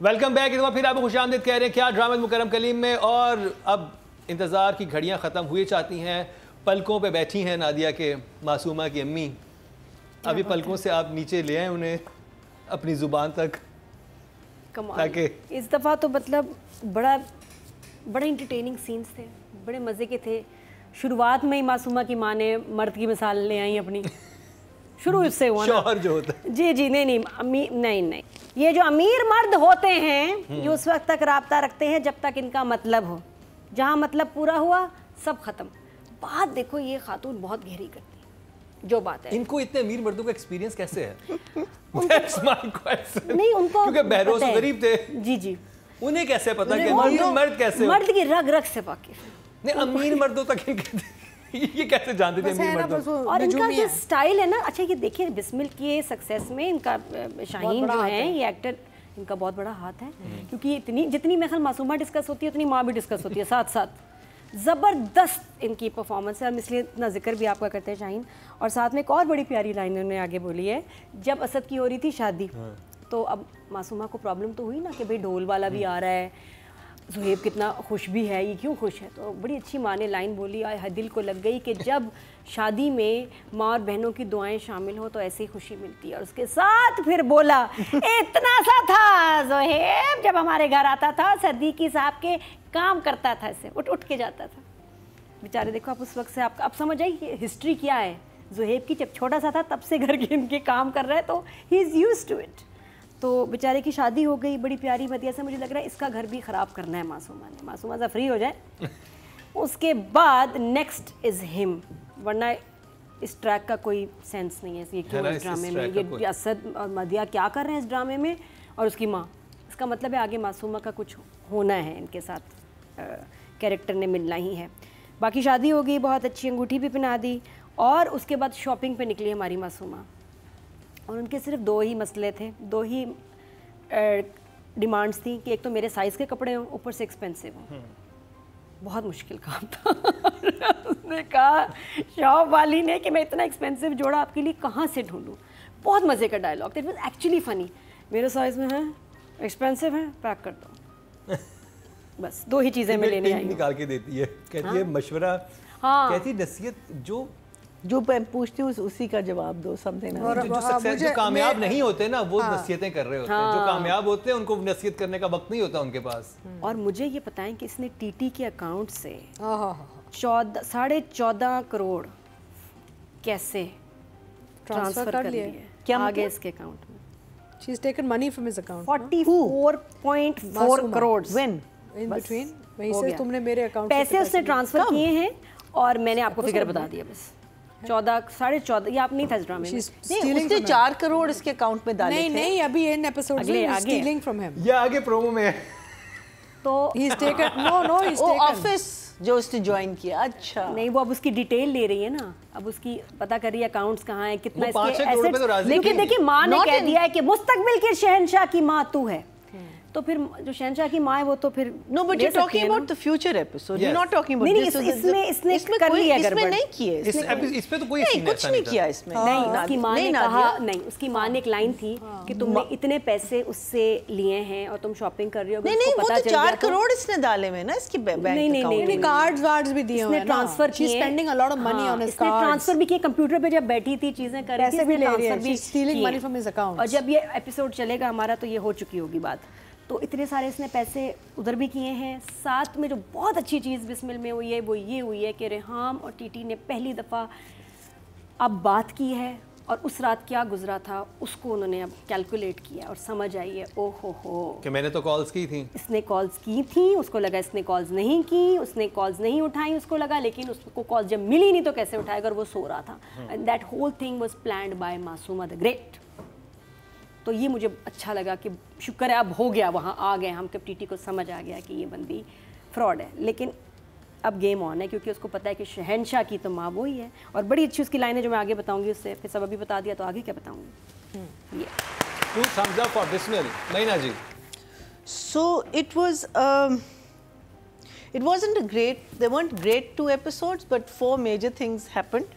Welcome back. इस बार फिर आपको खुशामदीद कह रहे हैं क्या ड्रामा मुकरम कलीम में। और अब इंतज़ार की घड़ियां ख़त्म हुई चाहती हैं। पलकों पे बैठी हैं नादिया के मासूमा की अम्मी। अभी पलकों से आप नीचे ले आए उन्हें अपनी ज़ुबान तक। ताकि इस दफ़ा तो मतलब बड़ा इंटरटेनिंग सीन्स थे, बड़े मज़े के थे। शुरुआत में ही मासूमा की माँ ने मर्द की मिसाल ले आई अपनी। शुरू इससे हुआ ना, शौहर जो होता है। जी नहीं नहीं, ये जो अमीर मर्द होते हैं ये उस वक्त तक राब्ता रखते हैं जब तक इनका मतलब हो। जहाँ मतलब पूरा हुआ सब खत्म। बात देखो ये खातून बहुत गहरी करती है जो बात है। इनको इतने अमीर मर्दों का एक्सपीरियंस कैसे है? That's my question. नहीं उनको क्योंकि बहरोज गरीब थे। जी उन्हें कैसे पता कि अमीर मर्द कैसे हो? मर्द की रग रग से वाकिफ नहीं, अमीर मर्दों तक ये कैसे जानते थे अमीर मर्दों? और इनका जो स्टाइल है ना, अच्छा ये देखिए बिस्मिल की सक्सेस में इनका शाहीन जो है ये एक्टर, इनका बहुत बड़ा हाथ है। क्योंकि जितनी मैं ख्याल मासूमा डिस्कस होती है उतनी माँ भी डिस्कस होती है साथ साथ। ज़बरदस्त इनकी परफॉर्मेंस है, हम इसलिए इतना जिक्र भी आपका करते हैं शाहीन। और साथ में एक और बड़ी प्यारी लाइन उन्होंने आगे बोली है, जब असद की हो रही थी शादी तो अब मासूमा को प्रॉब्लम तो हुई ना कि भाई ढोल वाला भी आ रहा है, ज़ुहैब कितना खुश भी है, ये क्यों खुश है। तो बड़ी अच्छी माँ ने लाइन बोली, आय दिल को लग गई कि जब शादी में माँ और बहनों की दुआएं शामिल हो तो ऐसी खुशी मिलती है। और उसके साथ फिर बोला इतना सा था ज़ुहैब जब हमारे घर आता था सदीकी साहब के काम करता था, ऐसे उठ के जाता था। बेचारे देखो आप उस वक्त से आप समझ आइए हिस्ट्री क्या है ज़ुहैब की। जब छोटा सा था तब से घर के इनके काम कर रहा है तो he is used to it. तो बेचारे की शादी हो गई बड़ी प्यारी मदिया से। मुझे लग रहा है इसका घर भी ख़राब करना है मासूमा ने। मासूमा सा फ्री हो जाए उसके बाद नेक्स्ट इज़ हिम, वरना इस ट्रैक का कोई सेंस नहीं है। ये क्यों इस ड्रामे में ये असद और मदिया क्या कर रहे हैं इस ड्रामे में, और उसकी माँ। इसका मतलब है आगे मासूमा का कुछ होना है, इनके साथ कैरेक्टर ने मिलना ही है। बाकी शादी हो गई, बहुत अच्छी अंगूठी भी पहना दी और उसके बाद शॉपिंग पे निकली हमारी मासूमा। और उनके सिर्फ दो ही मसले थे, दो ही डिमांड्स थी कि एक तो मेरे साइज़ के कपड़े हों, ऊपर से एक्सपेंसिव हों। बहुत मुश्किल काम था। उसने कहा शॉप वाली ने कि मैं इतना एक्सपेंसिव जोड़ा आपके लिए कहाँ से ढूंढूं। बहुत मज़े का डायलॉग था, इट वाज एक्चुअली फ़नी। मेरे साइज़ में है, एक्सपेंसिव है, पैक कर दो। बस दो ही चीज़ें मैं लेने आई हूं। निकाल के देती है, कहती है मशवरा, कहती नसीहत जो मैं पूछती हूँ उसी का जवाब दो, समथिंग। जो कामयाब नहीं होते ना वो नसीहतें कर रहे होते हैं, जो कामयाब होते हैं उनको नसीहत करने का वक्त नहीं होता उनके पास। और मुझे ये बताएं कि इसने टीटी के अकाउंट से 14.5 करोड़ कैसे ट्रांसफर कर लिए? क्या आगे इसके अकाउंट में? She's taken money from his account. 44.4 crore When? In between? वहीं से तुमने मेरे अकाउंट पैसे उसने ट्रांसफर किए हैं और मैंने आपको फिगर बता दिया बस 14.5 ये आप नहीं था इस ड्रामे में। नहीं, उसने 4 करोड़ इसके अकाउंट में डाले थे। नहीं अभी इन एपिसोड्स में स्टीलिंग फ्रॉम हिम। ये आगे प्रोमो में है। तो he's taken no he's taken office जो उसने ज्वाइन किया। अच्छा नहीं, वो अब उसकी डिटेल ले रही है ना, अब उसकी पता कर रही है अकाउंट्स कहाँ है, कितना इसके एसेट्स। लेकिन देखिए माँ ने कह दिया है कि मुस्तकबिल के शहंशाह की माँ तू है, तो फिर जो शहंशाह की माँ है वो तो फिर no but you talking about the future episode, you not talking about this. इसमें कर लिया गड़बड़। इसमें नहीं किए, इस पे तो कोई कुछ नहीं किया इसमें। नहीं, उसकी माँ ने कहा नहीं, उसकी माँ ने एक लाइन थी कि तुमने इतने पैसे उससे लिए हैं और तुम शॉपिंग कर रही हो। नहीं वो तो 4 करोड़ इसने डाले हुए ना इसकी बैंक अकाउंट नहीं, कार्ड्स भी दिए हुए हैं, ट्रांसफर किए, spending a lot of money on his cards. Transfer भी किए, कंप्यूटर पे जब बैठी थी चीजें कर रही थी, भी ट्रांसफर भी stealing money from his account. और जब ये एपिसोड चलेगा हमारा तो ये हो चुकी होगी बात। तो इतने सारे इसने पैसे उधर भी किए हैं। साथ में जो बहुत अच्छी चीज़ बिस्मिल में हुई है वो ये हुई है कि रेहाम और टीटी ने पहली दफ़ा अब बात की है और उस रात क्या गुजरा था उसको उन्होंने अब कैलकुलेट किया और समझ आई है ओहो कि मैंने तो कॉल्स की थी, इसने कॉल्स की थी, उसको लगा इसने कॉल्स नहीं की, उसने कॉल्स नहीं उठाई उसको लगा, लेकिन उसको कॉल्स जब मिली नहीं तो कैसे उठाएगा, और वो सो रहा था। And that whole thing was planned by Masooma the great. तो ये मुझे अच्छा लगा कि शुक्र है अब हो गया, वहाँ आ गए हम, कब टीटी को समझ आ गया कि ये बंदी फ्रॉड है। लेकिन अब गेम ऑन है क्योंकि उसको पता है कि शहंशाह की तो माँ वो ही है। और बड़ी अच्छी उसकी लाइन है जो मैं आगे बताऊंगी, उससे फिर सब अभी बता दिया तो आगे क्या बताऊंगी। ये 2 thumbs up for Bismil. Naina ji, so it wasn't a great, they weren't great 2 episodes but 4 major things happened.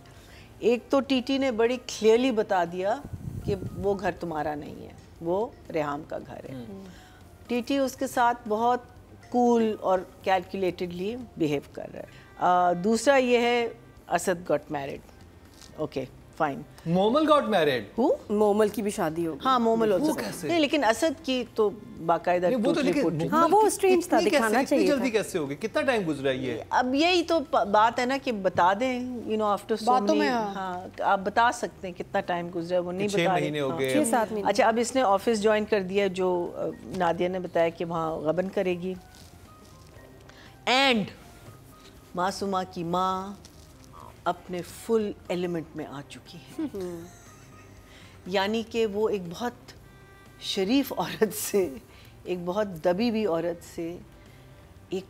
एक तो टीटी ने बड़ी क्लियरली बता दिया कि वो घर तुम्हारा नहीं है, वो रेहाम का घर है। टीटी उसके साथ बहुत कूल और कैलकुलेटेडली बिहेव कर रहा है। दूसरा ये है Asad got married, okay fine. Momal got married. Momal की भी शादी हो गई। हाँ मोमल वो also। कैसे? नहीं लेकिन असद की तो बाकायदा नहीं, वो तो totally लेकिन portrait। हाँ, वो strange था, इतनी दिखाना कैसे- चाहिए इतनी जल्दी था। कैसे होगी? कितना टाइम गुजरा ये? अब यही तो बात है ना कि बता दें, यू नो आफ्टर सो बातों मेनी, में, हाँ। हाँ आप बता सकते हैं कितना टाइम गुजरा है, वो नहीं 6 बता महीने रहे। हो हाँ। गए। 6-7 महीने। अच्छा अब इसने ऑफिस ज्वाइन कर दिया जो नादिया ने बताया कि वहाँ गबन करेगी, एंड मासूमा की माँ अपने फुल एलिमेंट में आ चुकी है। यानी कि वो एक बहुत शरीफ औरत से, एक बहुत दबी हुई औरत से एक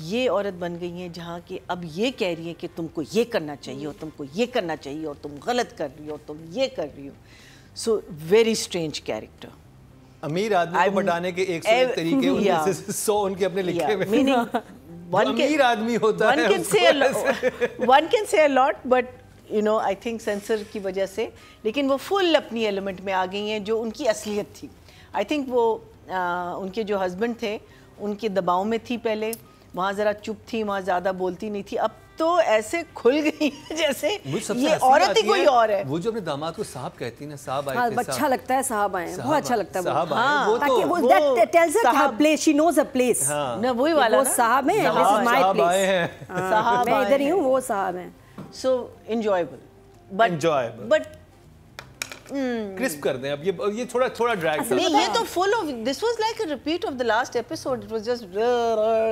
ये औरत बन गई है जहाँ कि अब ये कह रही है कि तुमको ये करना चाहिए और तुमको ये करना चाहिए और तुम गलत कर रही हो, तुम ये कर रही हो। So very strange character. अमीर आदमी को पटाने के 101 तरीके, उनमें से 100 उनके अपने लिखे हुए। मीनिंग अमीर आदमी होता है one can say a lot but you know I think sensor की वजह से, लेकिन वो फुल अपनी एलिमेंट में आ गई हैं जो उनकी असलियत थी। आई थिंक वो उनके जो हस्बैंड थे उनके दबाव में थी, पहले वहाँ ज़रा चुप थी, वहाँ ज़्यादा बोलती नहीं थी, अब तो ऐसे खुल गई है जैसे ये औरत ही कोई और है। वो जो अपने दामाद को साहब कहती है ना, साहब आए हाँ, थे, अच्छा लगता है साहब आए, बहुत अच्छा लगता है वो। साहब आए, हाँ, वो ताकि तो वो वो that tells her साहब- her place, she knows her place। हाँ। ना वही वाला वो ना? साहब है, this is my साहब आए place। हैं। हाँ, साहब मैं आए इधर ही हूँ, हैं। वो साहब हैं। सो enjoyable but Enjoyable। but crisp कर दें अब ये थोड़ा ड्रैग था। नहीं ये तो full of, this was like a repeat of the last episode, it was just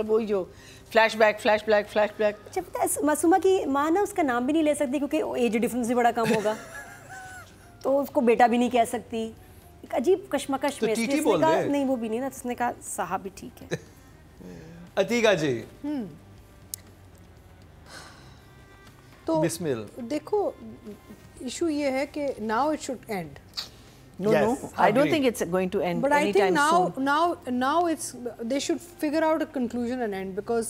वो जो फ्लैशबैक फ्लैशबैक फ्लैशबैक। अच्छा पता है मासूमा की माँ ना उसका नाम भी नहीं ले सकती क्योंकि एज डिफरेंस भी बड़ा कम होगा, तो उसको बेटा भी नहीं कह सकती। एक अजीब कश्मकश तो में टीटी इसलिए बोल उसने कहा दे। नहीं, वो भी नहीं ना, उसने कहा साहब भी ठीक है। अतीका जी तो बिस्मिल। देखो इशू ये है कि now it should and, No, Yes, no, I don't agreed. think it's going to end but I think anytime soon. now it's they should figure out a conclusion and end because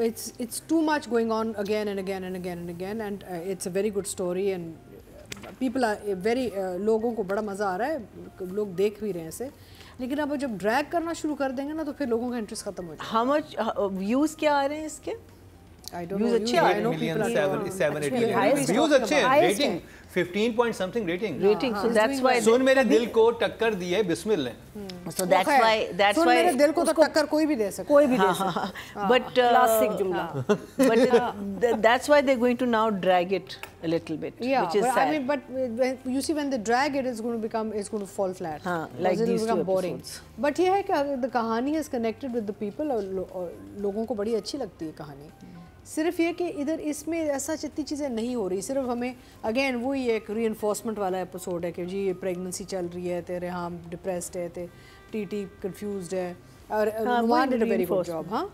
it's too much going on again and again and again and again and it's a very good story and people are very लोगों को बड़ा मज़ा आ रहा है, लोग देख भी रहे हैं इसे, लेकिन अब जब ड्रैग करना शुरू कर देंगे ना तो फिर लोगों का इंटरेस्ट खत्म हो जाएगा। How much views क्या आ रहे हैं इसके? I don't Views know, अच्छे आ रहे I हैं, know people are 7-8 अच्छे million highest व्यूज है। अच्छे हैं, Highest rating 15 point something rating. Rating, so that's why सुन मेरे दिल को टक्कर दी है बिस्मिल ने। so that's सुन why मेरे दिल को तो टक्कर कोई भी दे सकता कोई भी दे सकता है। but क्लासिक जुमला। but that's why they're going to now drag it a little bit, Yeah, which is but sad. I mean, but you see, when they drag it, it's going to fall flat. हाँ, Because like it'll these become two boring. episodes. But ये है कि the कहानी is connected with the people और लोगों को बड़ी अच्छी लगती है कहानी। सिर्फ ये कि इधर इसमें ऐसा इतनी चीज़ें नहीं हो रही, सिर्फ हमें अगेन वही एक रीइंफोर्समेंट वाला एपिसोड है कि जी ये प्रेगनेंसी चल रही है, तेरे हम डिप्रेस्ड है, ते टीटी कंफ्यूज्ड है और Numan did a very good job. हाँ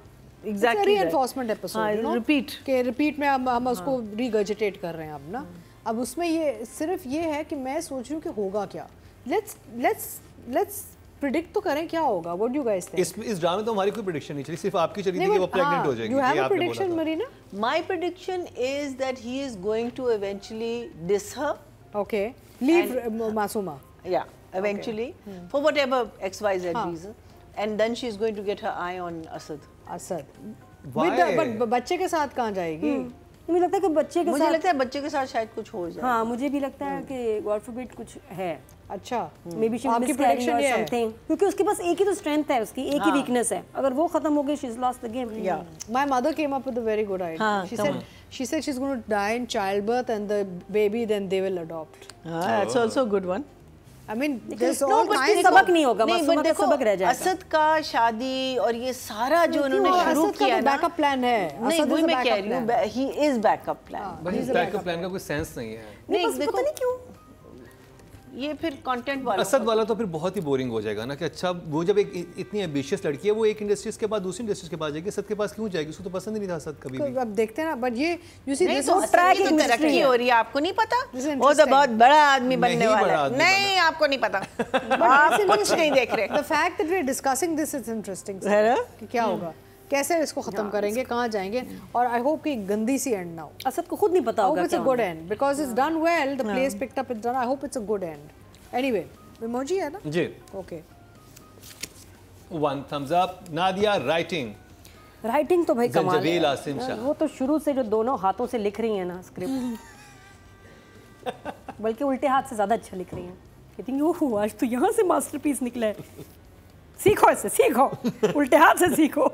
Exactly रीइंफोर्समेंट right. एपिसोड, हाँ, यू नो, repeat. कि रिपीट में हम उसको रीगर्जिटेट कर रहे हैं अब ना। अब उसमें ये सिर्फ ये है कि मैं सोच रही हूँ कि होगा क्या, लेट्स प्रिडिक्ट तो करें क्या होगा। What do you guys think? इस ड्रामे तो हमारी कोई प्रेडिक्शन नहीं चली, सिर्फ आपकी चली थी कि वो प्रेग्नेंट हो जाएगी। यू हैव ये अ आपने प्रेडिक्शन बोला था। Marina? My prediction is that he is going to eventually diss her. Okay, leave Masuma. Yeah, eventually, for whatever XYZ reason, and then she is going to get her eye on Asad. Asad Why? But बच्चे के साथ कहाँ जाएगी? मुझे लगता है कि बच्चे के मुझे साथ, लगता है बच्चे के साथ शायद कुछ हो जाए। हाँ मुझे भी लगता है कि गॉड फॉरबिड कुछ है, अच्छा, मे बी शी आपकी prediction ये है? समथिंग, क्योंकि उसके पास एक ही तो स्ट्रेंथ है, उसकी एक ही वीकनेस है, अगर वो खत्म हो गई she is lost the game. Yeah, my mother came up with a very good idea. हाँ, She said she's going to die in childbirth and the baby then they will adopt. That's also a good one. I mean, there's No, all but kinds ये of सबक नहीं होगा, नहीं, Masuma but का देखो, सबक रह जाएगा। असद का शादी और ये सारा जो उन्होंने शुरू असद का किया तो ना, बैकअप प्लान है। नहीं असद वही is a मैं कह backup रही हूँ, plan. He is backup plan. But इस बैकअप प्लान का कोई सेंस नहीं है। नहीं बस देखो, पता नहीं क्यों ये फिर कंटेंट वाला असद वाला तो फिर बहुत ही बोरिंग हो जाएगा ना कि अच्छा वो जब एक इतनी एम्बिशियस लड़की है वो एक इंडस्ट्रीज के बाद दूसरी इंडस्ट्रीज के पास जाएगी, असद के पास क्यों जाएगी? उसको तो पसंद ही नहीं था असद कभी भी। अब देखते हैं ना, बट ये you see नहीं this तो is असद की तो industry तरक्की है। हो रही है, आपको नहीं पता? This is वो तो interesting. बहुत बड़ा आदमी बनने नहीं वाला बड़ा है। आदमी नहीं आपको नहीं पता, आप कुछ नहीं देख रहे। the fact that we're discussing this is interesting. है ना? कि क्या होगा, कैसे इसको खत्म करेंगे, कहाँ जाएंगे, और आई होप कि गंदी सी एंड ना हो। असद को खुद नहीं पता I होगा hope it's a क्या good होना। end because it's done well. The players picked up it's done. I hope it's a good end. Anyway, emoji है ना? जी Okay. 1 thumbs up. Nadia writing writing तो भाई कमाल जंजबील है। आसिम शाह। वो तो शुरू से जो दोनों हाथों से लिख रही हैं ना स्क्रिप्ट, बल्कि उल्टे हाथ से ज़्यादा अच्छा लिख रही हैं। कहती हैं ओह आज तो यहाँ से मास्टरपीस निकला है, सीखो इससे, सीखो उल्टे हाथ से सीखो।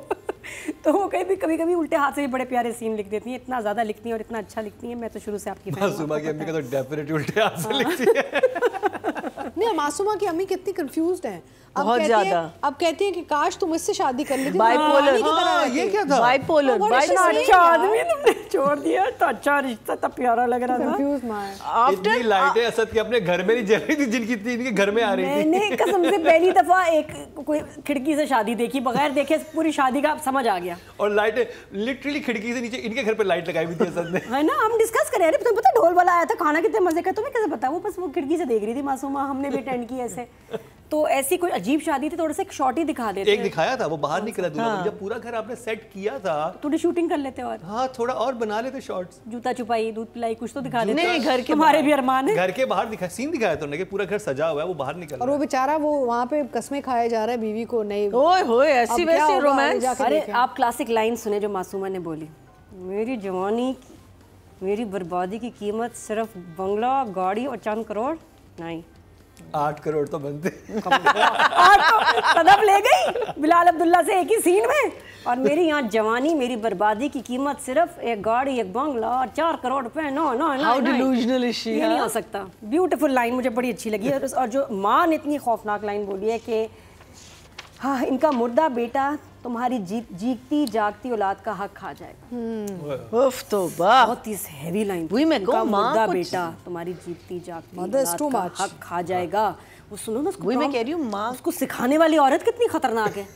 तो वो कभी कभी उल्टे हाथ से भी बड़े प्यारे सीन लिख देती हैं, इतना ज़्यादा लिखती हैं और इतना अच्छा लिखती हैं। मैं तो शुरू से आपकी फैन हूँ। मासूमा की अम्मी का तो डेफिनेटली उल्टे हाथ से लिखती है। नहीं, मासूमा की अम्मी कितनी कंफ्यूज्ड हैं। बहुत ज्यादा। अब कहती हैं कि काश तुम इससे शादी कर लेती। बाइपोलर। ये क्या था? बाइपोलर। इतना अच्छा आदमी तुमने छोड़ दिया, तो अच्छा रिश्ता, तब प्यारा लग रहा था। कंफ्यूज मां है। इतनी लाइटें असद के अपने घर में नहीं जल रही थी जिनकी थी इनके घर में आ रही थी। मैंने कसम से पहली दफा एक कोई खिड़की से शादी देखी, बगैर देखे पूरी शादी का समझ आ गया। और लाइटें लिटरली खिड़की से नीचे इनके घर पे लाइट लगाई हुई थी असद ने। है ना, हम डिस्कस कर रहे थे, तुम्हें पता ढोल वाला आया था, खाना कितने मजे का, तुम्हें कैसे पता? वो बस वो खिड़की से देख रही थी मासूमा, हमने भी अटेंड की ऐसे। तो ऐसी कोई अजीब शादी थी, थोड़ा सा एक शॉट ही दिखा देते। एक दिखाया था, वो बाहर निकला दूल्हा। जब पूरा घर आपने सेट किया था, थोड़ी शूटिंग कर लेते और हाँ थोड़ा और बना लेते शॉट्स। जूता छुपाई, दूध पिलाई, कुछ तो दिखा देते। नहीं, घर के तुम्हारे भी अरमान है। घर के बाहर दिखा सीन दिखाया था उन्होंने कि पूरा घर सजा हुआ है, वो बाहर निकल और वो बेचारा वो वहाँ पे कस्में खाया जा रहा है बीवी को। नहीं ओए होए, ऐसी अब क्या वैसी होगा, रोमांस। जाके अरे देखें। आप क्लासिक लाइन सुने जो मासूमा ने बोली, मेरी जवानी मेरी बर्बादी की कीमत सिर्फ बंगला, गाड़ी और चंद करोड़ नहीं। 8 करोड़ तो बनते। आज तो सदफ ले गई बिलाल अब्दुल्ला से एक ही सीन में। और मेरी यहाँ जवानी मेरी बर्बादी की कीमत सिर्फ एक गाड़ी, एक बंगला और 4 करोड़ रुपए। No no no, How delusional is she, ये नहीं हो सकता। ब्यूटीफुल लाइन, मुझे बड़ी अच्छी लगी। और जो माँ ने इतनी खौफनाक लाइन बोली है कि हाँ, इनका मुर्दा बेटा तुम्हारी जीती जागती औलाद का हक खा जाएगा। उफ तो वाह, बहुत ही हैवी लाइन। वही मैं कहूँ, माँ मुर्दा कुछ- बेटा तुम्हारी जीती जागती Mother is औलाद too का much. हक खा जाएगा। वो सुनो ना, वही मैं कह रही हूँ, माँ उसको सिखाने वाली औरत कितनी खतरनाक है।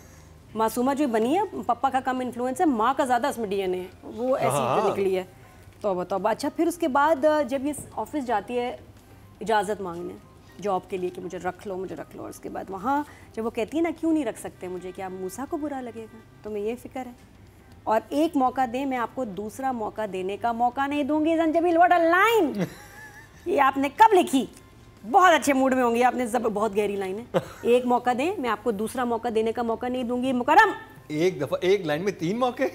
मासूमा जो बनी है, पापा का कम इन्फ्लुएंस है, माँ का ज़्यादा इसमें डीएनए है, वो ऐसी निकली है। तो बताओ। अच्छा, फिर उसके बाद जब ये ऑफिस जाती है इजाज़त मांगने जॉब के लिए कि मुझे रख लो, मुझे रख लो। और उसके बाद वहाँ जब वो कहती है ना क्यों नहीं रख सकते मुझे, क्या मूसा को बुरा लगेगा, तुम्हें ये फिक्र है? और एक मौका दें, मैं आपको दूसरा मौका देने का मौका नहीं दूंगी। Zanjabeel, what a line! ये आपने कब लिखी? बहुत अच्छे मूड में होंगी आपने, बहुत गहरी लाइन है। एक मौका दें, मैं आपको दूसरा मौका देने का मौका नहीं दूंगी। मुकरम, एक दफा एक लाइन में 3 मौके।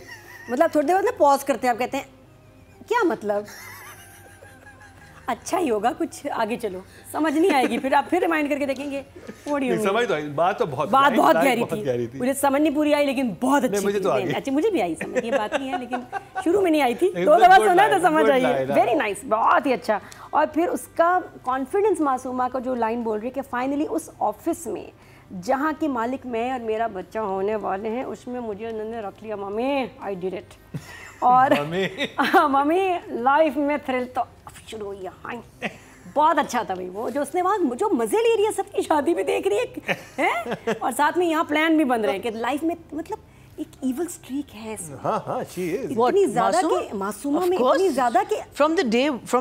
मतलब थोड़ी देर बाद ना पॉज करते हैं, आप कहते हैं क्या मतलब? अच्छा ही होगा, कुछ आगे चलो, समझ नहीं आएगी, फिर आप फिर रिमाइंड करके देखेंगे। समझ तो आई, बात तो बहुत गहरी थी। मुझे समझ नहीं पूरी आई, लेकिन बहुत अच्छी मुझे तो आ गई। अच्छा, मुझे भी आई समझ, ये बात नहीं है, लेकिन शुरू में नहीं आई थी। 2 दफा सुना तो समझ आई है। वेरी नाइस, बहुत ही अच्छा। और फिर उसका कॉन्फिडेंस, मासूमा का जो लाइन बोल रही है कि फाइनली उस ऑफिस में जहाँ की मालिक मैं और मेरा बच्चा होने वाले हैं, उसमें मुझे उन्होंने रख लिया। Mummy, I did it. और मम्मी लाइफ में थ्रिल तो शुरू हुई है। बहुत अच्छा था भाई वो, जो उसने वहाँ जो मजे ले रही है, सबकी शादी भी देख रही है और साथ में यहाँ प्लान भी बन रहे हैं कि लाइफ में मतलब एक इवल स्ट्रीक है इसमें। हाँ शी इज इतनी ज्यादा कि मासूमा में इतनी ज्यादा कि from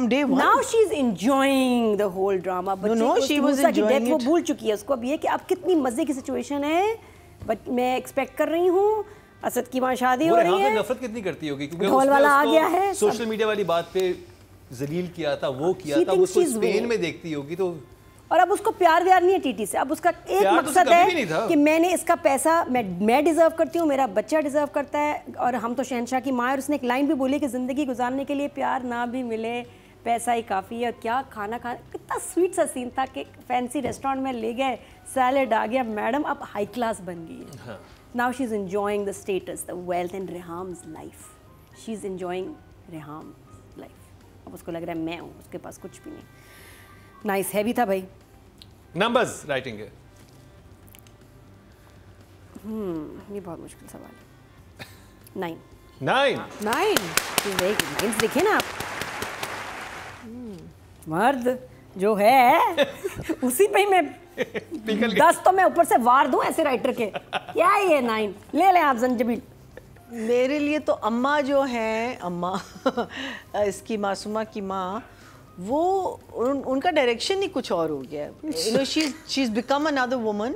day one now she's enjoying the whole drama। no, she was enjoying वो it। भूल चुकी है उसको अब ये कि अब कितनी मजे की सिचुएशन है। बट मैं एक्सपेक्ट कर रही हूँ असद की वहाँ शादी हो रही है। नफरत कितनी करती होगी क्योंकि ढोल वाला आ गया है, सोशल मीडिया वाली बात पे जलील किया था, वो किया था, उसको स्पेन में देखती होगी तो। और अब उसको प्यार व्यार नहीं है टीटी से, अब उसका एक मकसद है कि मैंने इसका पैसा मैं डिजर्व करती हूँ, मेरा बच्चा डिजर्व करता है और हम तो शहंशाह की माँ है। और उसने एक लाइन भी बोली कि ज़िंदगी गुजारने के लिए प्यार ना भी मिले पैसा ही काफ़ी है। और क्या खाना कितना स्वीट सा सीन था कि फैंसी रेस्टोरेंट में ले गए, सैलेड आ गया, मैडम अब हाई क्लास बन गई है। Now she is enjoying the status, the wealth and Reham's life. She is enjoying Reham's life. अब उसको लग रहा है मैं हूँ, उसके पास कुछ भी नहीं। नाइस है भी था भाई। नंबर्स राइटिंग है। ये बहुत मुश्किल सवाल है। 9 देखिए ना आप, मर्द जो है उसी पे ही मैं 10 तो मैं ऊपर से वार दूं ऐसे राइटर के। क्या है ये 9? ले लें आप जंजबील। मेरे लिए तो अम्मा जो हैं, अम्मा इसकी मासूमा की माँ, वो उनका डायरेक्शन ही कुछ और हो गया। You know she is become another woman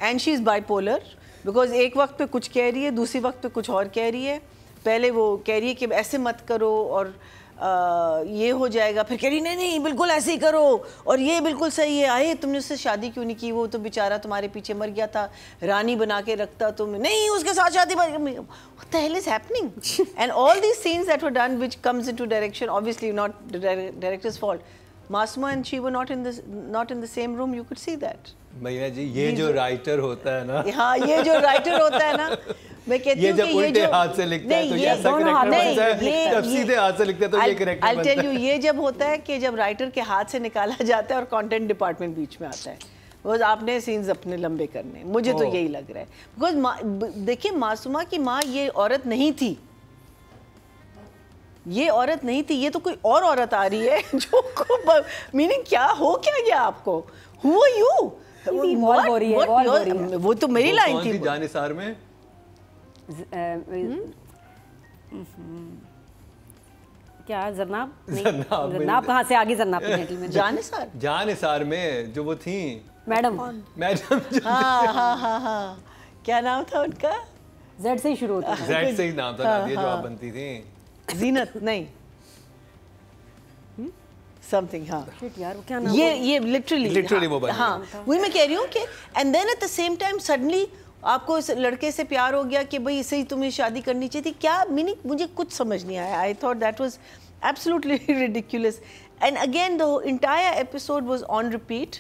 and she is bipolar because एक वक्त पे कुछ कह रही है, दूसरी वक्त पे कुछ और कह रही है। पहले वो कह रही है कि ऐसे मत करो और ये हो जाएगा, फिर कह रही नहीं नहीं बिल्कुल ऐसे ही करो और ये बिल्कुल सही है, आए तुमने उससे शादी क्यों नहीं की, वो तो बेचारा तुम्हारे पीछे मर गया था, रानी बना के रखता तुम, नहीं उसके साथ शादी, what the hell is happening? And all these scenes that were done which comes into direction, obviously not the director's fault. Masuma and she were not in the same room, you could see that. भैया जी ये जो writer होता है ना, हाँ ये जो writer होता है ना, मैं कहती हूँ कि ये उल्टे जो हाथ से लिखता है तो ये ऐसा कैरेक्टर बनता है, जब सीधे हाथ से लिखता है तो ये कैरेक्टर बनता है। I'll tell you, ये जब होता है कि जब राइटर के हाथ से निकाला जाता है और कंटेंट डिपार्टमेंट बीच में आता है, वो आपने सीन्स अपने लंबे करने, मुझे तो यही लग रहा है। बिकॉज देखिए मासूमा की माँ ये औरत नहीं थी, ये औरत नहीं थी, ये तो कोई और औरत आ रही है जो मीनिंग क्या हो क्या गया आपको, हु आर यू, वो तो मेरी लाइन थी जानिसार में, क्या जरनाब जरनाब कहाँ से आगे, जरनाब जानिसार में जो वो थी मैडम, हाँ क्या नाम था उनका, जेड से ही शुरू होता है, जेड से ही नाम था, नादिया जो आप बनती थी, जीनत नहीं समथिंग, हाँ यार वो क्या नाम, ये लिटरली वो बनी, हाँ वही मैं कह रही हूँ कि and then at the same time suddenly आपको इस लड़के से प्यार हो गया कि भाई इससे ही तुम्हें शादी करनी चाहिए थी, क्या मीनिंग मुझे कुछ समझ नहीं आया। I thought that was absolutely ridiculous and again the entire episode was on repeat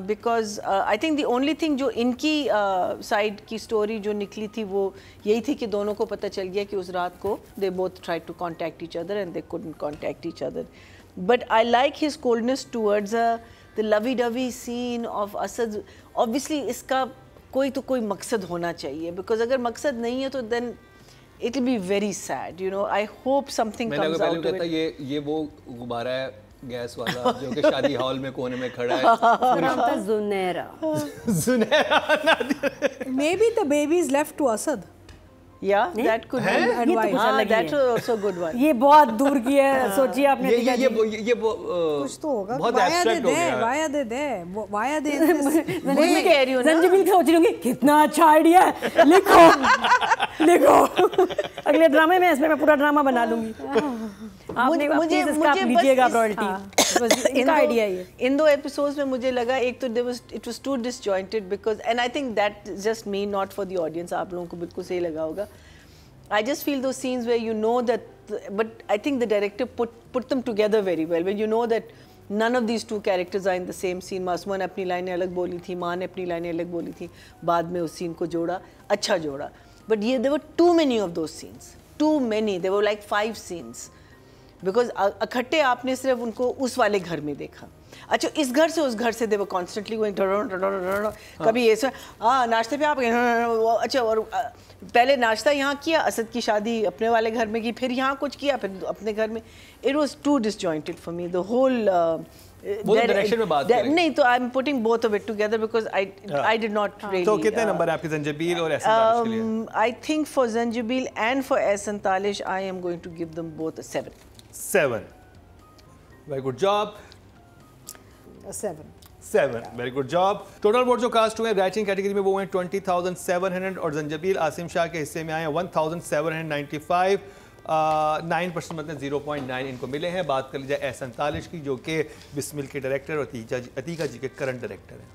because I think the only thing जो इनकी साइड की स्टोरी जो निकली थी वो यही थी कि दोनों को पता चल गया कि उस रात को they both tried to contact each other and they couldn't contact each other, but I like his coldness towards the lovey dovey scene of Asad. Obviously इसका कोई तो कोई मकसद होना चाहिए, बिकॉज अगर मकसद नहीं है तो then it will be very sad, you know. I hope something comes out of it. ये वो गुब्बारा है गैस वाला जो कि शादी हॉल में कोने में खड़ा है, नाम था Junaira, may be the baby is left to Asad, Yeah, that could be. That was also a good one. ये बहुत दूर की है, सोचिए आपने। ये कुछ तो होगा, बहुत एब्स्ट्रैक्ट हो गया। वाया दे मैं कह रही हूँ ना, संजीवी सोच रही हूँ कितना अच्छा आइडिया है, लिखो अगले ड्रामे में इसमें मैं पूरा ड्रामा बना लूंगी। मुझे लीजिएगा रॉयल्टी, इनका आइडिया ये। इन दो एपिसोड्स में मुझे लगा एक तो it was too disjointed because and I think that just me, not for the audience, आप लोगों को बिल्कुल सही लगा होगा। I just feel those scenes where you know that, but I think the director put them together very well. When you know that none of these two characters are in the same scene. Masuma ने अपनी लाइनें अलग बोली थी, माँ ने अपनी लाइनें अलग बोली थी, बाद में उस सीन को जोड़ा, अच्छा जोड़ा। But there were too many of those scenes. Too many. There were like 5 scenes. Because इकट्ठे आपने सिर्फ उनको उस वाले घर में देखा। अच्छा इस घर से उस घर से they were constantly going कभी ऐसा नाश्ते पे आप अच्छा, और पहले नाश्ता यहाँ किया, असद की शादी अपने वाले घर में की, फिर यहाँ कुछ किया, फिर अपने घर में। It was too disjointed for me. The whole वो डायरेक्शन में बात करेंगे। नहीं तो I am putting both of it together because I did not really. तो कितने नंबर आपके ज़ंजीबील और एहसन तालिश के लिए? I think for Zanjabeel and for Ehsan Talish I am going to give them both 7. 7. Very good job. 7. Very good job. Total vote जो cast हुए writing category में वो हैं 20,700 और ज़ंजीबील आसिम शाह के हिस्से में आए हैं 1,795. 9% मतलब 0.9 इनको मिले हैं। बात कर ली जाए एहसन तालिश की जो कि बिस्मिल के डायरेक्टर और अतीका जी के करंट डायरेक्टर हैं।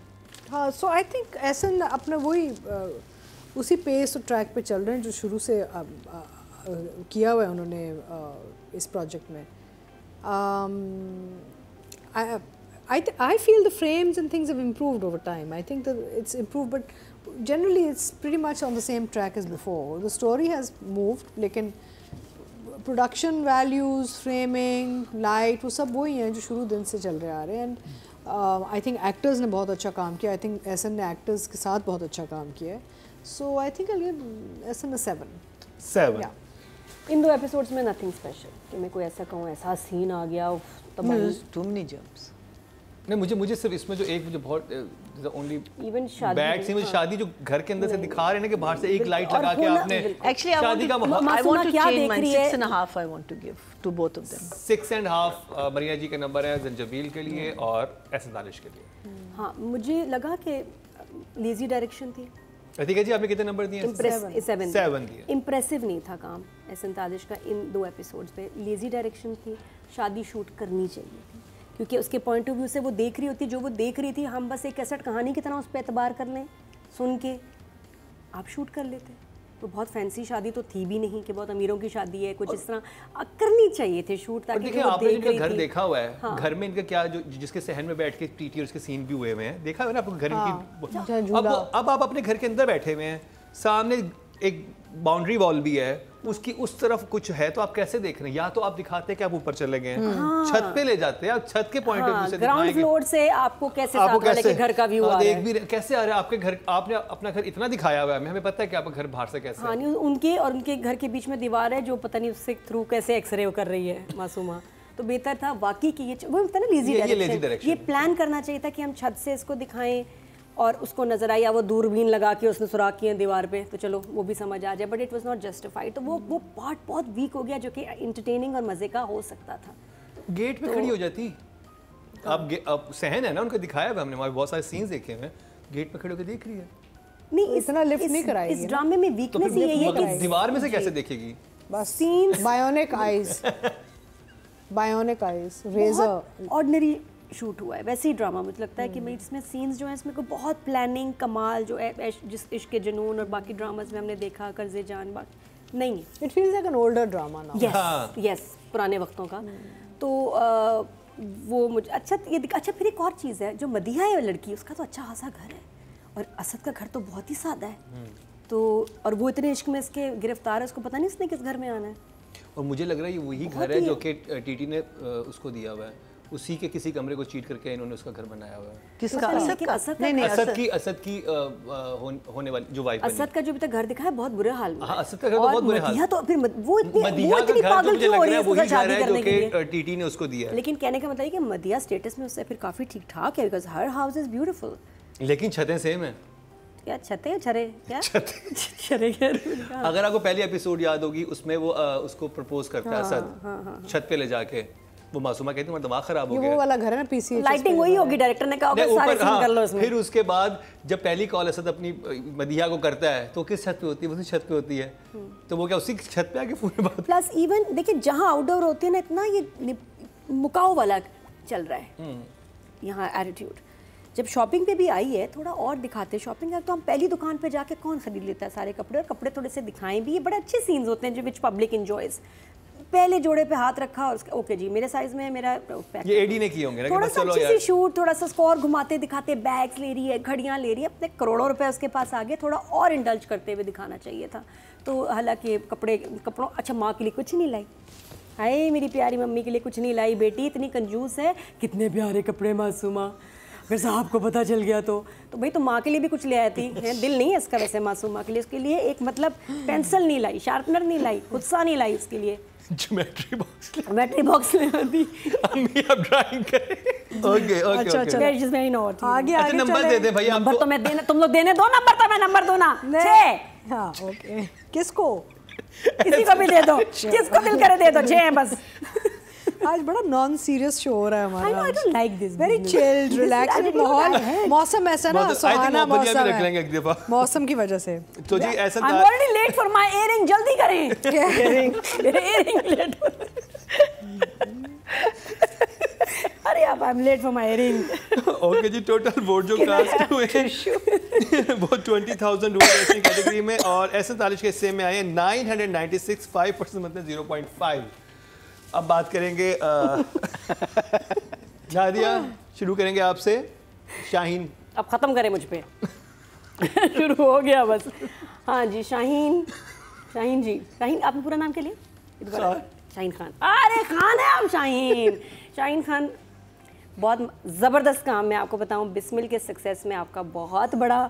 हाँ, सो आई थिंक एहसन अपना वही उसी पेस और ट्रैक पे चल रहे हैं जो शुरू से किया हुआ है उन्होंने इस प्रोजेक्ट में। I feel the frames and things have improved over time. I think that it's improved, but generally it's pretty much on the same track as before. The story has moved, लेकिन production values, framing, light, वो सब वही हैं जो शुरू दिन से चल रहे आ रहे हैं। And I think actors ने बहुत अच्छा काम किया. I think एहसन ने actors के साथ बहुत अच्छा काम किया है. So I think I'll give Ehsan a 7. 7. Yeah. इन 2 एपिसोड्स में नथिंग स्पेशल कि मैं कोई ऐसा कहूँ ऐसा सीन आ गया टू मेनी जंप्स। नहीं मुझे सिर्फ इसमें जो एक मुझे बहुत ओनली इवन शादी बैड सीन, शादी जो घर के अंदर से दिखा रहे हैं ना कि बाहर से एक लाइट लगा के आपने एक्चुअली शादी का I want to change mine. 6.5 I want to give to both of them. 6.5 मरिया जी का नंबर है ज़ंजीबील के लिए और एहसन तालिश के लिए। हाँ मुझे लगा कि लेजी डायरेक्शन थी, अतिका जी आपने कितने नंबर दिए? 7 दिए। इम्प्रेसिव नहीं था काम एहसन ताजिश का इन 2 एपिसोड्स पे। लेजी डायरेक्शन थी, शादी शूट करनी चाहिए थी क्योंकि उसके पॉइंट ऑफ व्यू से वो देख रही होती, जो वो देख रही थी हम बस एक कैसेट कहानी की तरह उस पर एतबार कर लें, सुन के आप शूट कर लेते। तो बहुत फैंसी शादी तो थी भी नहीं कि बहुत अमीरों की शादी है, कुछ इस तरह करनी चाहिए थे शूट ताकि देखिए आपने इनका घर देखा हुआ है। हाँ। घर में इनका क्या जो जिसके सहन में बैठ के टीटी और उसके सीन भी हुए हुए हैं, देखा है ना आपको घर की। अब आप अपने घर के अंदर बैठे हुए हैं, सामने एक बाउंड्री वॉल भी है, उसकी उस तरफ कुछ है, तो आप कैसे देख रहे हैं? या तो आप दिखाते हैं कि आप ऊपर चले गए हैं, छत पे ले जाते हैं, आप छत के पॉइंट ऑफ व्यू से ग्राउंड फ्लोर से आपको कैसे साथ वाले के घर का व्यू आ रहा है, कैसे आ रहा है आपके घर। आपने अपना घर इतना दिखाया हुआ है, हमें पता है कि आपका घर बाहर से कैसे। हाँ, नहीं उनके और उनके घर के बीच में दीवार है जो पता नहीं उससे थ्रू कैसे एक्सरे कर रही है मासूमा। तो बेहतर था वाकई कि ये वो होता है ना लेजी डायरेक्शन, ये प्लान करना चाहिए था कि हम छत से इसको दिखाएं और उसको नजर आई, या वो दूरबीन लगा के उसने सुराख किए दीवार पे, तो चलो वो भी समझ आ जाए, but it was not justified. तो वो पार्ट बहुत वीक हो गया जो कि इंटरटेनिंग और मजे का हो सकता था। गेट पे खड़ी हो जाती, अब सहन है ना उनको दिखाया हुआ हमने, हमारे बहुत सारे सीन्स देखे हैं, गेट पे खड़े होकर देख रही है। नहीं इतना लिफ्ट नहीं कराएगी इस ड्रामे में वीकनेस यही है कि दीवार में से कैसे देखेगी? बस scenes bionic eyes, bionic eyes, razor ordinary shoot हुआ है। वैसे ही ड्रामा मुझे लगता है कि मैं इसमें सीन्स जो हैं इसमें को बहुत प्लानिंग कमाल जो है जिस इश्क के जुनून और बाकी ड्रामास में हमने देखा, कर्जे जान बात नहीं, it feels like an older drama now. Yes पुराने वक्तों का। तो वो मुझे अच्छा फिर एक और चीज़ है, जो मदिहा है लड़की, उसका तो अच्छा खासा घर है और असद का घर तो बहुत ही सादा है। तो और वो इतने इश्क में इसके गिरफ्तार है, उसको पता नहीं इसने किस घर में आना है। और मुझे लग रहा है ये वही घर है जो कि टीटी ने उसको दिया हुआ है, उसी के किसी कमरे को चीट करके इन्होंने उसका घर बनाया हुआ है। किसका? असद का? नहीं, असद की होने वाली जो वाइफ है। असद का जो अभी तक घर दिखा है बहुत बुरे हाल में। हाँ, असद का घर तो बहुत बुरे हाल में। तो फिर वो इतनी पागल क्यों हो रही है उसका शादी करने के लिए? टीटी ने उसको दिया। लेकिन कहने का मतलब है कि मदिया स्टेटस में उससे फिर काफी ठीक ठाक है, because her house is beautiful. लेकिन छतें सेम है। क्या छतें छरे क्या छरे? अगर आपको पहली एपिसोड याद होगी, उसमें वो उसको प्रपोज करता है असद छत पे ले जाके, वो मासूमा कहती है मेरा दिमाग खराब हो गया। वो वाला घर है ना पीसी, लाइटिंग वही होगी, डायरेक्टर ने कहा होगा सारे सीन कर लो इसमें। फिर उसके बाद जब पहली कॉल असद अपनी मदिहा को करता है तो किस छत पे होती है? उसी छत पे होती है। तो वो क्या उसी छत पे आके पूरी बात। प्लस इवन देखिए जहाँ आउटडोर होती है ना, इतना ये मुकाओ वाला चल रहा है यहाँ एटीट्यूड। जब शॉपिंग पे भी आई है थोड़ा और दिखाते हैं शॉपिंग का, तो हम पहली दुकान पे जाके कौन खरीद लेता है सारे कपड़े, और कपड़े थोड़े से दिखाएं भी, ये बड़े अच्छे सीन्स होते हैं जो विच पब्लिक एंजॉयज। पहले जोड़े पे हाथ रखा और उसके ओके जी मेरे साइज में है, मेरा ये एडी ने किए होंगे ना, थोड़ा सा अच्छी सी शूट, थोड़ा सा स्कोर घुमाते दिखाते, बैग्स ले रही है, घड़ियां ले रही है, अपने करोड़ों रुपए उसके पास आगे, थोड़ा और इंडल्ज करते हुए दिखाना चाहिए था। तो हालांकि कपड़ों अच्छा माँ के लिए कुछ नहीं लाई, हाय मेरी प्यारी मम्मी के लिए कुछ नहीं लाई, बेटी इतनी कंजूस है, कितने प्यारे कपड़े मासूमा, अगर साहब को पता चल गया तो भाई तो माँ के लिए भी कुछ ले आई थी। दिल नहीं है इसका वैसे मासूमा के लिए, उसके लिए एक मतलब पेंसिल नहीं लाई, शार्पनर नहीं लाई, गुस्सा नहीं लाई उसके लिए, ज्योमेट्री बॉक्स ले आती। अम्मी अब ड्राइंग करें। ओके अच्छा आगे नंबर दे दे भैया। नंबर तो मैं देना, तुम लोग देने दो नंबर, तो मैं नंबर दो ना 6। हाँ ओके, किसको? किसी को भी दे दो, जिसको दिल करे दे दो, 6 बस। आज बड़ा नॉन सीरियस शो हो रहा है हमारा। I know, I don't like this. Very chilled relaxed माहौल, मौसम ऐसा ना सुहाना मौसम है मौसम की वजह से। तो जी ऐसा I'm already late for my earring, जल्दी करें। मेरे earring लेट हो अरे अब I'm late for my earring। Okay जी, टोटल वोट जो कास्ट हुए वो 20,000 हुए ऐसी कैटेगरी में, और ऐसे तालिश के हिस्से में आए 996, 5% मतलब 0.5। अब बात करेंगे नादिया, शुरू करेंगे आपसे। शाहीन अब ख़त्म करें मुझ पे। शुरू हो गया बस। हाँ जी शाहीन जी, शाहीन आपने पूरा नाम क्या लिया? शाहीन खान। अरे खान है आप शाहीन खान। बहुत ज़बरदस्त काम, मैं आपको बताऊं बिस्मिल के सक्सेस में आपका बहुत बड़ा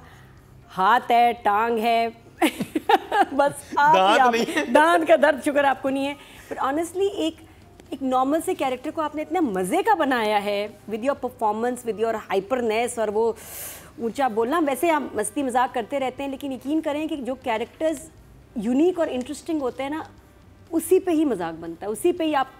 हाथ है, टांग है। बस आप दांत का दर्द शुक्र आपको नहीं है, बट ऑनेस्टली एक नॉर्मल से कैरेक्टर को आपने इतना मज़े का बनाया है with your performance, with your hyperness और वो ऊंचा बोलना। वैसे आप मस्ती मजाक करते रहते हैं, लेकिन यकीन करें कि जो कैरेक्टर्स यूनिक और इंटरेस्टिंग होते हैं ना, उसी पे ही मजाक बनता है, उसी पे ही आप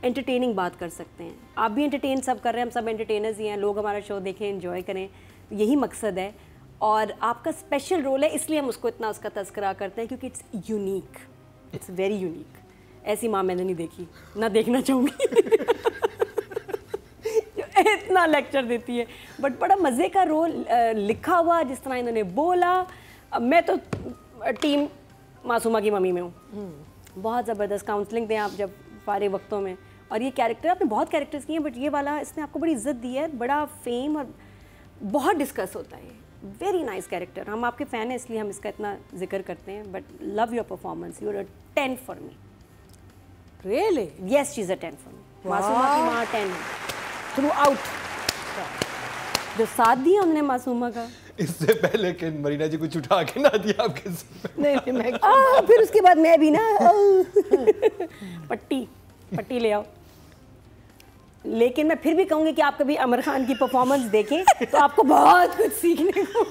एंटरटेनिंग बात कर सकते हैं। आप भी एंटरटेन सब कर रहे हैं, हम सब एंटरटेनर्स ही हैं, लोग हमारा शो देखें, एंजॉय करें, यही मकसद है। और आपका स्पेशल रोल है, इसलिए हम उसको इतना उसका तस्करा करते हैं क्योंकि it's unique, it's very unique. ऐसी माँ मैंने नहीं देखी, ना देखना चाहूँगी इतना लेक्चर देती है, बट बड़ा मज़े का रोल लिखा हुआ, जिस तरह इन्होंने बोला। मैं तो टीम मासूमा की मम्मी में हूँ। बहुत ज़बरदस्त काउंसलिंग दें आप जब फारिग वक्तों में। और ये कैरेक्टर, आपने बहुत कैरेक्टर्स किए हैं बट ये वाला इसने आपको बड़ी इज्जत दी है, बड़ा फेम और बहुत डिस्कस होता है। वेरी नाइस कैरेक्टर, हम आपके फ़ैन हैं इसलिए हम इसका इतना जिक्र करते हैं, but love your performance, you are a 10 for me. Really? Yes, she is a 10 for me. Masooma की माँ 10 थ्रू आउट, जो साथ दिया उन्होंने मासूमा का। इससे पहले कि मरीना जी कुछ उठा के ना दिया आपके सर पे। नहीं मैं फिर उसके बाद मैं भी ना पट्टी ले आओ। लेकिन मैं फिर भी कहूँगी कि आप कभी आमिर खान की परफॉर्मेंस देखें तो आपको बहुत कुछ सीखने को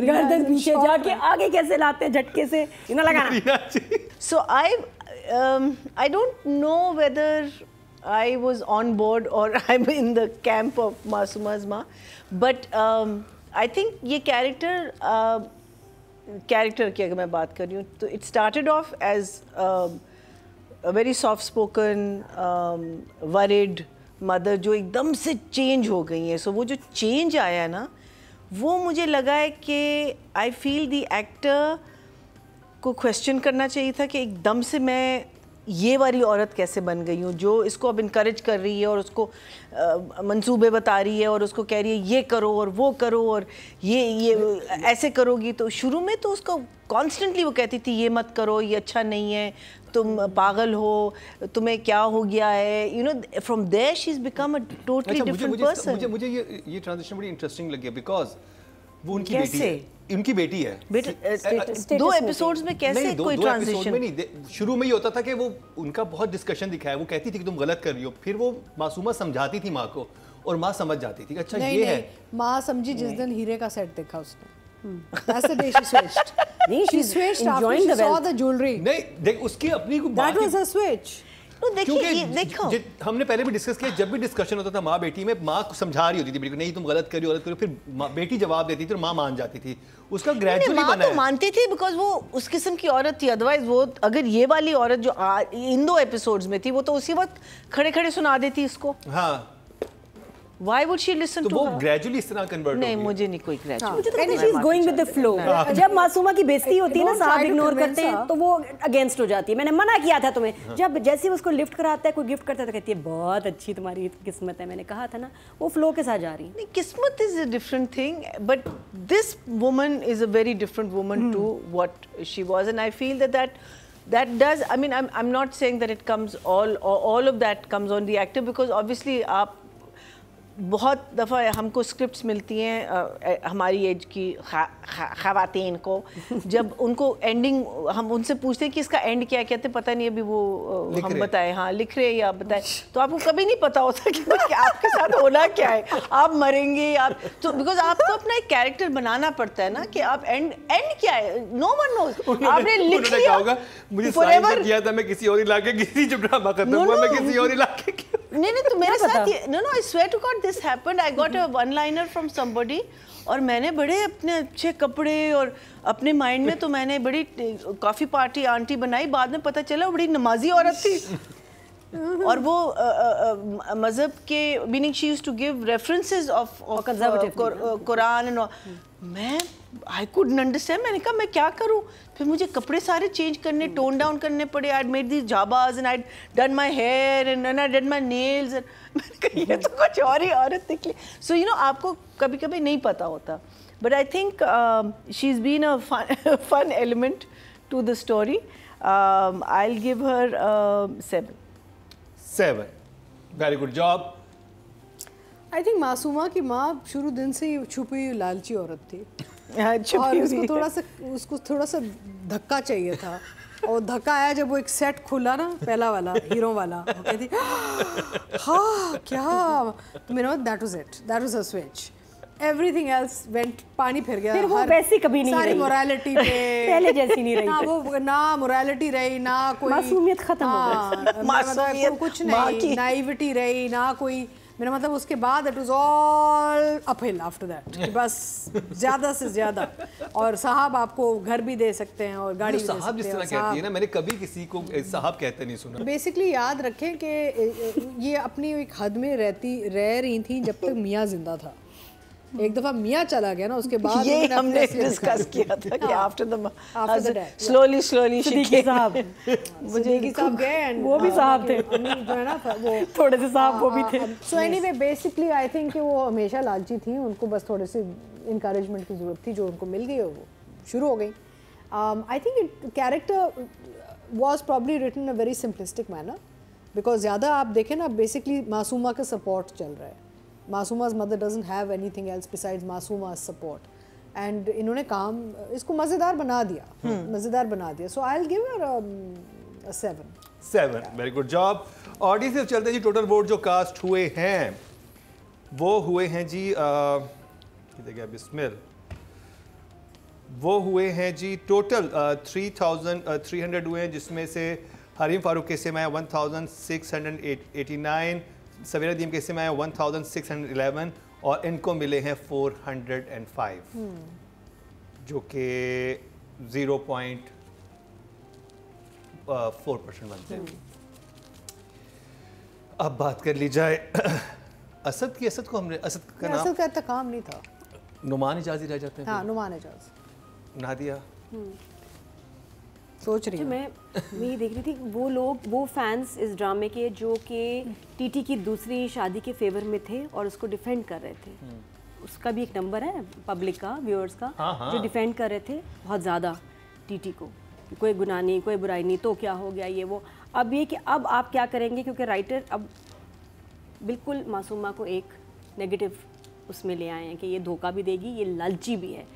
गर्दन पीछे जाके आगे कैसे लाते हैं झटके से, इतना लगाना। So I don't know whether I was on board or I'm in the camp of Masuma's Ma, but I think ये कैरेक्टर की अगर मैं बात कर रही हूँ तो it started off as a very soft spoken, worried mother जो एकदम से चेंज हो गई है। सो वो जो चेंज आया है ना, वो मुझे लगा है कि आई फील द एक्टर को क्वेश्चन करना चाहिए था कि एकदम से मैं ये वाली औरत कैसे बन गई हूँ, जो इसको अब इनकरेज कर रही है और उसको मंसूबे बता रही है और उसको कह रही है ये करो और वो करो और ये ऐसे करोगी। तो शुरू में तो उसको कॉन्स्टेंटली वो कहती थी ये मत करो, ये अच्छा नहीं है, तुम पागल हो, तुम्हें क्या हो गया है, you know. From there she is become a totally different person. मुझे ये ट्रांजिशन बड़ी इंटरेस्टिंग लगी बिकॉज वो उनकी बेटी है, उनकी बेटी है। दो एपिसोड्स में कैसे कोई ट्रांजिशन में नहीं, शुरू में ही होता था कि वो उनका बहुत डिस्कशन दिखाया, वो कहती थी कि तुम गलत कर रही हो, फिर वो मासूमा समझाती थी माँ को और माँ समझ जाती थी अच्छा ये है। माँ समझी जिस दिन हीरे का सेट देखा उसने। That's the day she switched. She switched after she saw the jewelry. नहीं देख, उसकी अपनी को That was a switch. तो देखिए, देखो हमने पहले भी डिस्कस किया, जब भी डिस्कशन होता था माँ बेटी में, माँ को समझा रही होती थी बेटी को नहीं तुम गलत करो, फिर बेटी जवाब देती थी और माँ मान जाती थी। उसका ग्रेजुअली बना है। तो मानती थी बिकॉज वो उस किस्म की औरत थी। अदरवाइज वो अगर ये वाली औरत जो इन 2 एपिसोड्स में थी, वो तो उसी वक्त खड़े खड़े सुना देती इसको। हाँ, Why would she listen to her? तो वो ग्रेजुअली इस तरह कन्वर्ट नहीं, मुझे नहीं कोई ग्रेजुअली। मुझे तो she is going with the flow. जब मासूमा की बेइज्जती होती है ना, साहब इग्नोर करते हैं तो वो अगेंस्ट हो जाती है। मैंने मना किया था तुम्हें। जब जैसे उसको लिफ्ट कराता है, कोई गिफ्ट करता है तो कहती है बहुत अच्छी तुम्हारी किस्मत है, मैंने कहा था ना। वो फ्लो के साथ जा रही है। नहीं, kismat is a different thing, but this woman is a very different woman to what she was, and I feel that does, I mean, I'm not saying that it comes all of that comes on the actor, because obviously आप बहुत दफ़ा हमको scripts मिलती हैं हमारी as की ख़वातीन को, जब उनको एंडिंग हम उनसे पूछते हैं कि इसका एंड क्या है, कहते पता नहीं अभी वो हम बताएं, हाँ लिख रहे हैं या बताएं, तो आपको कभी नहीं पता होता कि आपके साथ होना क्या है, आप मरेंगे आप तो, बिकॉज आपको अपना एक कैरेक्टर बनाना पड़ता है ना कि आप एंड क्या है, नो वन नोज। आपने लिख लिया होगा, मुझे साइन मत किया था, मैं किसी और इलाके किसी जो ड्रामा खत्म हुआ मैं किसी और इलाके की। नहीं तो मेरे साथ no I swear to God this happened. I got a one liner from somebody और मैंने बड़े अपने अच्छे कपड़े और अपने माइंड में तो मैंने बड़ी कॉफ़ी पार्टी आंटी बनाई, बाद में पता चला बड़ी नमाजी औरत थी और वो मज़हब के meaning she used to give references of Quran and मैं आई कुडंट अंडरस्टैंड। मैंने कहा मैं क्या करूं, फिर मुझे कपड़े सारे चेंज करने, टोन डाउन करने पड़े। आई मेड दीज जाबाज and I done my hair and I did my nails. मैंने कहा ये तो कुछ और ही औरत निकली। सो यू नो आपको कभी कभी नहीं पता होता, but I think she is been a fun element to the story. I will give her 7। Very good job. I think Masooma की माँ शुरू दिन से ही छुपी हुई लालची औरत थी और उसको थोड़ा सा धक्का चाहिए था, और धक्का आया जब वो एक सेट खुला ना, पहला वाला हीरो वाला, वो कहती हाँ क्या, तो मेरा that was it, that was a switch. Everything else went, पानी फिर गया। फिर वो वैसी कभी नहीं सारी रही, मोरालिटी पे पहले जैसी नहीं रही ना, वो ना मोरालिटी रही, ना कोई मासूमियत खत्म हो गई, कुछ नहीं, नाइविटी रही, ना कोई मेरा मतलब उसके बाद it was all uphill after that, बस ज़्यादा से ज़्यादा। और साहब आपको घर भी दे सकते हैं और गाड़ी भी दे साहब जिस सकते तरह हैं। कहती है ना, मैंने कभी किसी को साहब कहते नहीं सुना। बेसिकली याद रखें कि ये अपनी एक हद में रह रही थी जब तक मियाँ जिंदा था। एक दफा मियाँ चला गया ना, उसके बाद ये उन्होंने हमने अपने असली डिस्कस किया था कि after the death, slowly Siddiqui साहब, सिद्दीकी साहब गए and वो भी साहब थे, अम्मी जो है ना वो थोड़े से साहब वो भी थे। So anyway basically I think कि वो हमेशा लालची थी, उनको बस थोड़े से इनकरेजमेंट की ज़रूरत थी जो उनको मिल गई और वो शुरू हो गई। I think it character was probably written in a very simplistic manner, because ज़्यादा आप देखें ना बेसिकली मासूमा का सपोर्ट चल रहा है। मासूमा's mother doesn't have anything else besides मासूमा's support, and इन्होंने काम इसको मज़ेदार बना दिया, so I'll give her a 7. Very good job. Audience से चलते जी, टोटल वोट जो कास्ट हुए हैं वो हुए हैं जी बिस्मिल, वो हुए हैं जी टोटल 3,300 हुए हैं, जिसमें से हरीम फारूक के हिस्से में आया 1,689, सवेरा दीम के हिस्से में आया 1,611 और इनको मिले हैं 405 जो कि 0.4% बनते हैं। अब बात कर ली जाए असद की। असद को हमने असद का नाम, असद का इतना काम नहीं था। नुमान इजाज़ी रह जाते हैं। हाँ, नुमान एजाज। नादिया सोच रही हूँ मैं ये देख रही थी वो फैंस इस ड्रामे के जो कि टीटी की दूसरी शादी के फेवर में थे और उसको डिफेंड कर रहे थे। उसका भी एक नंबर है पब्लिक का, व्यूअर्स का, जो डिफेंड कर रहे थे बहुत ज़्यादा टीटी को, कोई गुनाह नहीं, कोई बुराई नहीं, तो क्या हो गया ये वो। अब ये कि अब आप क्या करेंगे, क्योंकि राइटर अब बिल्कुल मासूमा को एक नेगेटिव उसमें ले आए हैं कि ये धोखा भी देगी, ये लालची भी है।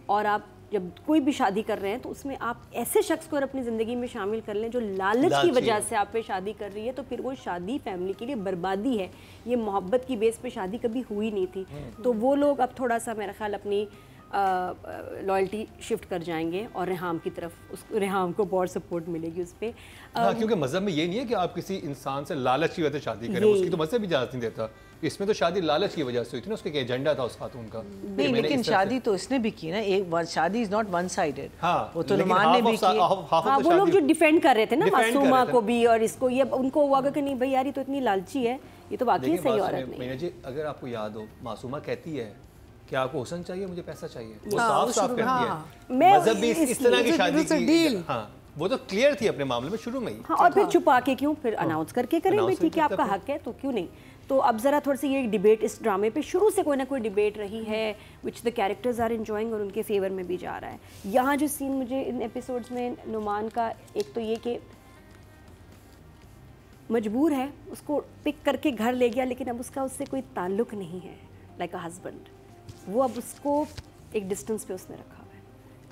और आप जब कोई भी शादी कर रहे हैं तो उसमें आप ऐसे शख्स को अपनी ज़िंदगी में शामिल कर लें जो लालच की वजह से आप पे शादी कर रही है, तो फिर वो शादी फैमिली के लिए बर्बादी है। ये मोहब्बत की बेस पे शादी कभी हुई नहीं थी। तो वो लोग अब थोड़ा सा मेरा ख्याल अपनी लॉयल्टी शिफ्ट कर जाएंगे और रेहाम की तरफ, उस रेहाम को बहुत सपोर्ट मिलेगी उस पर। हाँ, क्योंकि मज़हब में ये नहीं है कि आप किसी इंसान से लालच की वजह से शादी करें, उसकी तो मज़हब इजाज़त नहीं देता। इसमें तो शादी लालच की वजह से हुई थी ना, उसका एक एजेंडा था उस खातून का। नहीं, लेकिन शादी तो इसने भी की ना, एक शादी इज नॉट वन साइडेड। हाँ, वो तो नुमान ने भी की। हाँ, वो लोग जो डिफेंड कर रहे थे ना मासूमा को भी और इसको, ये उनको हुआ कि नहीं भाई यार ये तो इतनी लालची है, ये तो वाकई सही औरत नहीं है। जी अगर आपको याद हो, मासूमा कहती है कि आपको हुस्न चाहिए, मुझे पैसा चाहिए, वो साफ कहती है। मज़हब भी इस तरह की शादी की, हाँ वो तो क्लियर थी अपने मामले में शुरू में ही। हाँ, और फिर छुपा के क्यों, फिर अनाउंस करके करें भाई ठीक है आपका हक है, तो क्यों नहीं। तो अब ज़रा थोड़ी सी ये डिबेट इस ड्रामे पे शुरू से कोई ना कोई डिबेट रही है which the characters are enjoying और उनके फेवर में भी जा रहा है। यहाँ जो सीन मुझे इन एपिसोड्स में नुमान का, एक तो ये कि मजबूर है, उसको पिक करके घर ले गया, लेकिन अब उसका उससे कोई ताल्लुक नहीं है लाइक अ हस्बैंड। वो अब उसको एक डिस्टेंस पे उसने रखा हुआ है,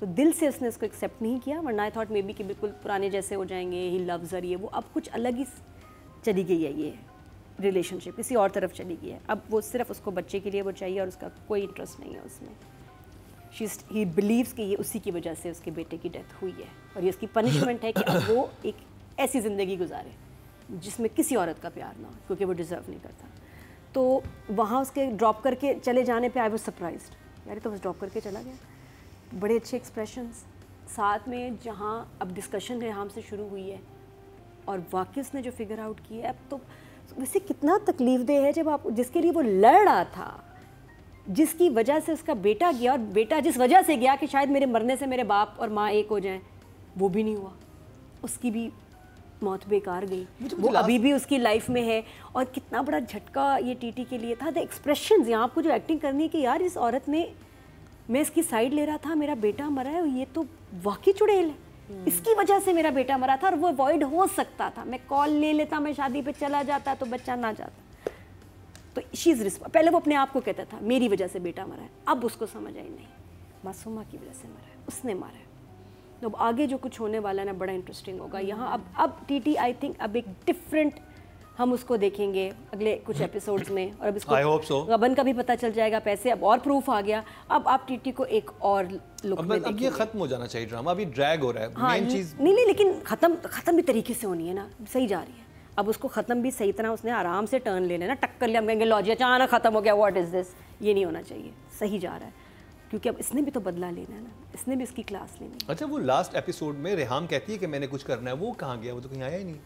तो दिल से उसने उसको एक्सेप्ट नहीं किया। वरना आई थॉट मे बी कि बिल्कुल पुराने जैसे हो जाएंगे, ही लव्स हर, ये वो। अब कुछ अलग ही चली गई है ये रिलेशनशिप, किसी और तरफ चली गई है। अब वो सिर्फ उसको बच्चे के लिए वो चाहिए और उसका कोई इंटरेस्ट नहीं है उसमें। ही बिलीव्स कि ये उसी की वजह से उसके बेटे की डेथ हुई है और ये उसकी पनिशमेंट है कि अब वो एक ऐसी ज़िंदगी गुजारे जिसमें किसी औरत का प्यार ना हो, क्योंकि वो डिज़र्व नहीं करता। तो वहाँ उसके ड्रॉप करके चले जाने पे आई वाज सरप्राइज्ड, यार तो बस ड्रॉप करके चला गया। बड़े अच्छे एक्सप्रेशंस साथ में, जहाँ अब डिस्कशन रेहाम से शुरू हुई है और वाकई उसने जो फिगर आउट किया है, अब तो वैसे कितना तकलीफ़देह है जब आप, जिसके लिए वो लड़ रहा था, जिसकी वजह से उसका बेटा गया, और बेटा जिस वजह से गया कि शायद मेरे मरने से मेरे बाप और माँ एक हो जाएं, वो भी नहीं हुआ, उसकी भी मौत बेकार गई, वो अभी भी उसकी लाइफ में है। और कितना बड़ा झटका ये टीटी के लिए था। द एक्सप्रेशंस यहाँ आपको जो एक्टिंग करनी है कि यार इस औरत ने, मैं इसकी साइड ले रहा था, मेरा बेटा मरा है, ये तो वाकई चुड़ैल है, इसकी वजह से मेरा बेटा मरा था और वो अवॉइड हो सकता था, मैं कॉल ले लेता, मैं शादी पे चला जाता तो बच्चा ना जाता। तो शी इज़ रिस्पॉन्सिबल। पहले वो अपने आप को कहता था मेरी वजह से बेटा मरा है, अब उसको समझ आई नहीं, मासूमा की वजह से मरा है, उसने मारा है। तो अब आगे जो कुछ होने वाला है ना, बड़ा इंटरेस्टिंग होगा यहाँ। अब टीटी आई थिंक अब एक डिफरेंट हम उसको देखेंगे अगले कुछ एपिसोड्स में, और अब इसको गबन का भी पता चल जाएगा, पैसे अब और प्रूफ आ गया। अब आप टीटी को एक और लुक में देखेंगे। अब ये खत्म हो जाना चाहिए ड्रामा, अभी ड्रैग हो रहा है। हाँ, मेन चीज नहीं लेकिन खत्म भी तरीके से होनी है ना, सही जा रही है। अब उसको ख़त्म भी सही तरह उसने आराम से टर्न ले लेना, टक्कर ले हम कहेंगे लॉ जी अचानक ख़त्म हो गया, व्हाट इज़ दिस, ये नहीं होना चाहिए, सही जा रहा है, क्योंकि अब इसने भी तो बदला लेना है ना, इसने भी इसकी क्लास लेनी है। अच्छा, वो लास्ट एपिसोड में रेहाम कहती है कि मैंने कुछ करना है, वो कहाँ गया? वो तो कहीं आया ही नहीं।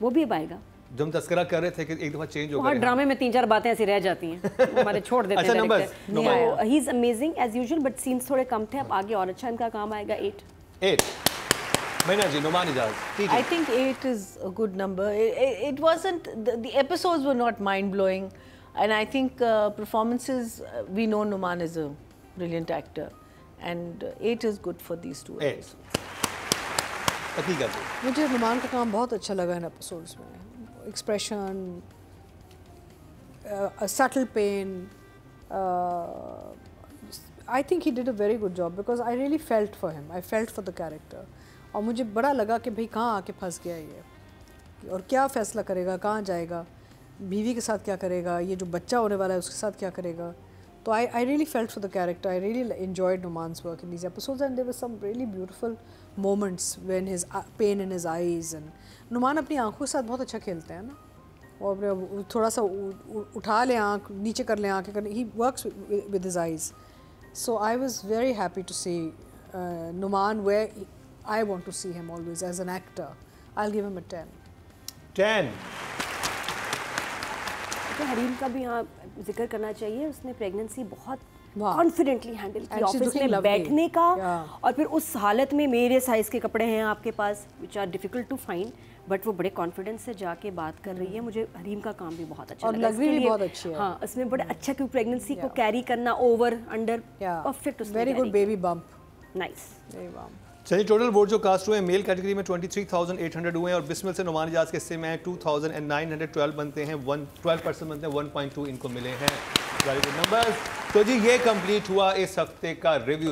वो भी अब आएगा। जब हम तस्करा कर रहे थे कि एक दफ़ा चेंज हो हर गया, ड्रामे में 3-4 बातें ऐसी रह जाती हैं, हमारे छोड़ देते अच्छा, हैं numbers, डायरेक्टर। numbers. तो he is amazing as usual, but scenes थोड़े कम थे, अब आगे और अच्छा इनका काम आएगा। 8 मैना जी, नुमान इजाज, ठीक I है। think 8 is a good number. It wasn't, the episodes were not mind blowing, and I think performances, we know Numan is a brilliant actor, and 8 is good for these two. 8 हकीकत है। मुझे नुमान का काम बहुत अच्छा लगा इन episodes में, expression, subtle pain. I think he did a very good job because I really felt for him. I felt for the character. और मुझे बड़ा लगा कि भाई कहाँ आके फंस गया ये, और क्या फ़ैसला करेगा, कहाँ जाएगा, बीवी के साथ क्या करेगा, ये जो बच्चा होने वाला है उसके साथ क्या करेगा। तो I really felt for the character. I really enjoyed Numan's work in these episodes, and there were some really beautiful moments when his pain in his eyes, and Numan अपनी आँखों के साथ बहुत अच्छा खेलते हैं ना, और थोड़ा सा उठा ले आँख, नीचे कर ले आँखें कर, he works with his eyes. So I was very happy to see Numan where I want to see him always as an actor. I'll give him a 10. 10 तो हरीम का भी यहाँ जिक्र करना चाहिए, उसने प्रेगनेंसी बहुत वाह। कॉन्फिडेंटली हैंडल And किया, she's ऑफिस looking में lovely. बैठने का, Yeah. और फिर उस हालत में मेरे साइज़ के कपड़े हैं आपके पास which are difficult to find, but वो बड़े कॉन्फिडेंस से जाके बात कर रही है। मुझे हरीम का काम भी बहुत अच्छा और लगा, लग भी इसके लिए- बहुत अच्छी है। हाँ, इसमें बड़े अच्छा, क्योंकि प्रेगनेंसी को कैरी करना over under perfect, Very good baby bump. Nice. Very bump. चलिए, टोटल वोट जो कास्ट हुए हैं मेल कैटेगरी में 23,800 हुए हैं, और बिस्मिल से नुमान इजाज के हिस्से में 2,912 बनते हैं, 12% बनते हैं, 1.2 इनको मिले हैं। Very good numbers. तो जी ये कंप्लीट हुआ इस हफ्ते का रिव्यू।